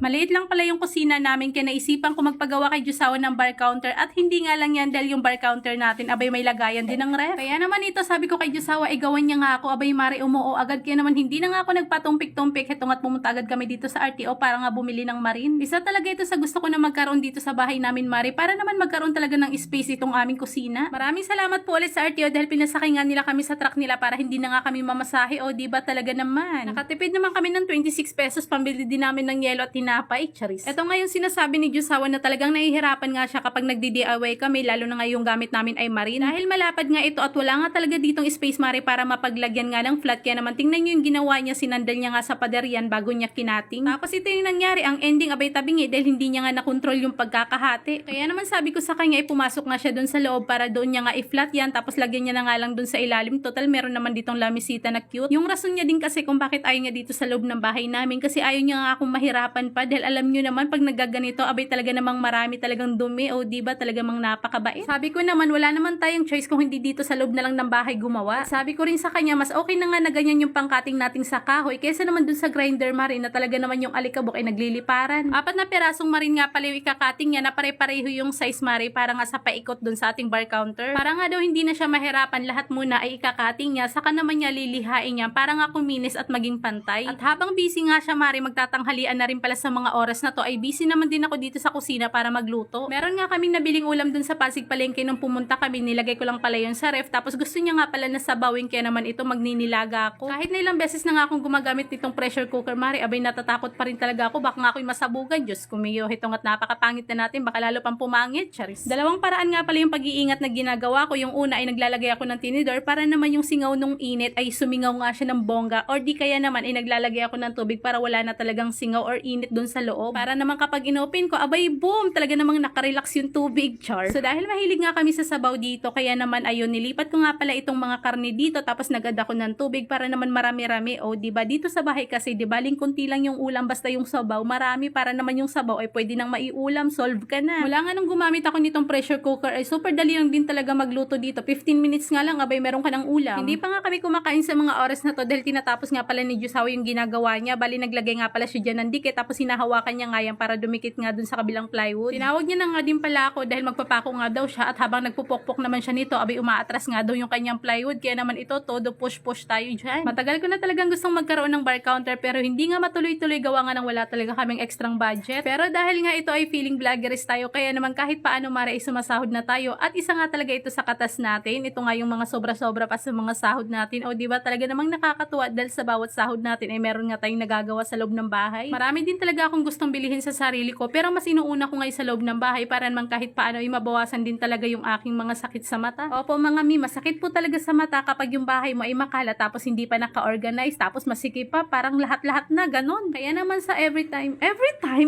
Maliit lang pala yung kusina namin kaya naisipan ko magpagawa kay Jusawa ng bar counter at hindi nga lang yan dahil yung bar counter natin abay may lagayan din ng ref. Kaya naman ito sabi ko kay Jusawa ay gawan niya nga ako abay mari umuo agad kaya naman hindi na nga ako nagpatumpik-tumpik hetong at pumunta agad kami dito sa RTO para nga bumili ng marin. Isa talaga ito sa gusto ko na magkaroon dito sa bahay namin mari para naman magkaroon talaga ng space itong aming kusina. Maraming salamat po ulit sa RTO dahil pinasakay nga nila kami sa truck nila para hindi na nga kami mamasahe o diba talaga naman. Nakatipid naman kami ng 26 pesos pambili din namin ng yelo at tinapay. Charis. Ito nga yung sinasabi ni Jusawa na talagang nahihirapan nga siya kapag nagdi-DIY kami lalo na nga yung gamit namin ay marin. Dahil malapad nga ito at wala nga talaga ditong space mari para mapaglagyan nga ng flat kaya naman tingnan nyo yung ginawa niya sinandal niya nga sa pader yan bago niya kinating. Tapos ito yung nangyari ang ending abay tabingi dahil hindi niya nga nakontrol yung pagkakahati. Kaya naman sabi ko sa kanya ay pumasok nga siya doon sa loob para doon niya nga i-flat yan tapos lagyan niya na nga lang doon sa ilalim. Total meron naman ditong lamisita na cute. Yung rason niya din kasi kung bakit ayaw niya dito sa loob ng bahay namin kasi ayaw niya nga akong mahirapan pa dahil alam niyo naman pag nagaganito abay talaga namang marami talagang dumi o diba talaga mang napakabait. Sabi ko naman wala naman tayong choice kung hindi dito sa loob na lang ng bahay gumawa. Sabi ko rin sa kanya mas okay na nga na ganyan yung pangkating nating sa kahoy kaysa naman dun sa grinder marin na talaga naman yung alikabok ay nagliliparan. 4 na pirasong marin nga pala yung ikakating niya na pare-pareho yung size mari para nga sa paikot dun sa ating bar counter. Para nga daw hindi na siya mahirapan lahat muna ay ikakating niya saka naman niya lilihain niya para nga kuminis at maging pantay. At habang busy nga siya mari magtatanghalian na rin pala sa mga oras na to ay busy naman din ako dito sa kusina para magluto. Meron nga kaming nabiling ulam dun sa Pasig Palengke nung pumunta kami nilagay ko lang pala yun sa ref tapos gusto niya nga pala na sabawin kaya naman ito magninilaga ako. Kahit na ilang beses na nga akong gumagamit nitong pressure cooker mari abay natatakot pa rin talaga ako baka nga ako'y masabugan. Diyos kumiyo hitong at napakapangit na natin baka lalo pang pumangit. Charis. Dalawang paraan nga pala yung pag-iingat na ginagawa ko. Yung una ay naglalagay ako ng tinidor para naman yung singaw nung init ay sumingaw nga siya ng bongga or di kaya naman ay naglalagay ako ng tubig para wala na talagang singaw or init dun sa loob. Para naman kapag inopen ko abay boom talaga namang nakarelax yung tubig. Char. So dahil mahilig nga kami sa sabaw dito kaya naman ayun nilipat ko nga pala itong mga karne dito tapos nagad ako ng tubig para naman marami-rami o diba dito sa bahay kasi diba kunti lang yung ulam basta yung sabaw marami para naman yung sabaw ay pwede nang maiulam solve ka na. Mula nga nung gumamit ako nitong pressure cooker ay super dali lang din talaga magluto dito 15 minutes nga lang abay meron ka ng ulam. Hindi pa nga kami kumakain sa mga oras na to dahil tinatapos nga pala ni Jusawa yung ginagawa niya bali naglagay nga pala siya dyan ng dikit tapos hinahawakan niya nga yan para dumikit nga dun sa kabilang plywood. Tinawag niya na nga din pala ako dahil magpapako nga daw siya at habang nagpupokpok naman siya nito abay umaatras nga daw yung kanyang plywood kaya naman ito todo push tayo dyan. Matagal ko na talagang gustong magkaroon ng bar counter pero hindi nga matuloy-tuloy gawa nga nang wala talaga kaming extrang budget. Pero dahil nga ito ay feeling vloggerist tayo kaya naman kahit paano mara ay sumasahod na tayo at isa nga talaga ito sa katas natin. Ito nga yung mga sobra-sobra pa sa mga sahod natin o diba talaga namang nakakatuwa dahil sa bawat sahod natin ay meron nga tayong nagagawa sa loob ng bahay. Marami din talaga akong gustong bilhin sa sarili ko pero mas inuuna ko ngayon sa loob ng bahay para naman kahit paano ay mabawasan din talaga yung aking mga sakit sa mata. Opo mga mi, masakit po talaga sa mata kapag yung bahay mo ay makala tapos hindi pa naka-organize tapos masikip pa parang lahat-lahat na ganon. Kaya naman sa every time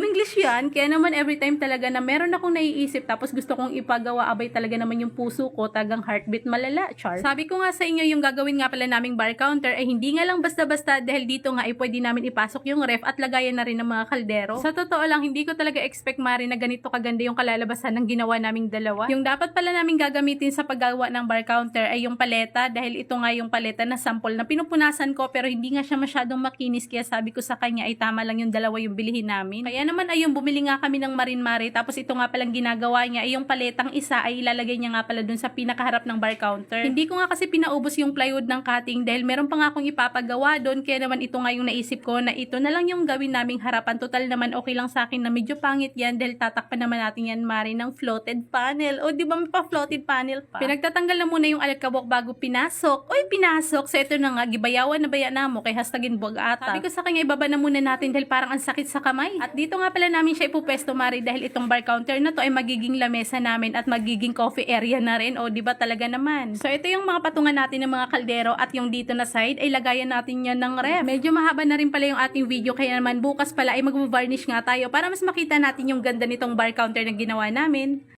English yan, kaya naman every time talaga na meron akong naiisip tapos gusto kong ipagawa abay talaga naman yung puso ko tagang heartbeat malala. Char. Sabi ko nga sa inyo yung gagawin nga pala naming bar counter ay hindi nga lang basta-basta dahil dito nga ay pwede namin ipasok yung ref at lagayan na rin ng mga kaldero. Sa totoo lang hindi ko talaga expect mari na ganito kaganda yung kalalabasan ng ginawa naming dalawa. Yung dapat pala namin gagamitin sa paggawa ng bar counter ay yung paleta dahil ito nga yung paleta na sample na pinupunasan ko pero hindi nga siya masyadong makinis kaya sabi ko sa kanya ay tama lang yung dalawa yung bilihin namin. Kaya naman ayun bumili nga kami ng marin mari tapos ito nga palang ginagawa niya ay yung paletang isa ay ilalagay niya nga pala dun sa pinakaharap ng bar counter. Hindi ko nga kasi pinaubos yung plywood ng cutting dahil meron pa nga akong ipapagawa doon kaya naman ito nga yung naisip ko na ito na lang yung gawin naming harapan. Total naman okay lang sa akin na medyo pangit yan dahil tatakpan naman natin yan mari ng floated panel. O di ba may pa floated panel pa? Pinagtatanggal na muna yung alikabok bago pinasok. Oy pinasok! So ito na nga gibayawan na baya na mo kay hashtagin bog ata. Sabi ko sa kanya ibaba na muna natin dahil parang ang sakit sa kamay. At dito nga pala namin siya ipupwesto mari dahil itong bar counter na to ay magiging lamesa namin at magiging coffee area na rin. O di ba talaga naman? So ito yung mga patungan natin ng mga kaldero at yung dito na side ay lagayan natin yan ng ref. Medyo mahaba na rin pala yung ating video kaya naman bukas pala ay mag-varnish nga tayo para mas makita natin yung ganda nitong bar counter na ginawa namin.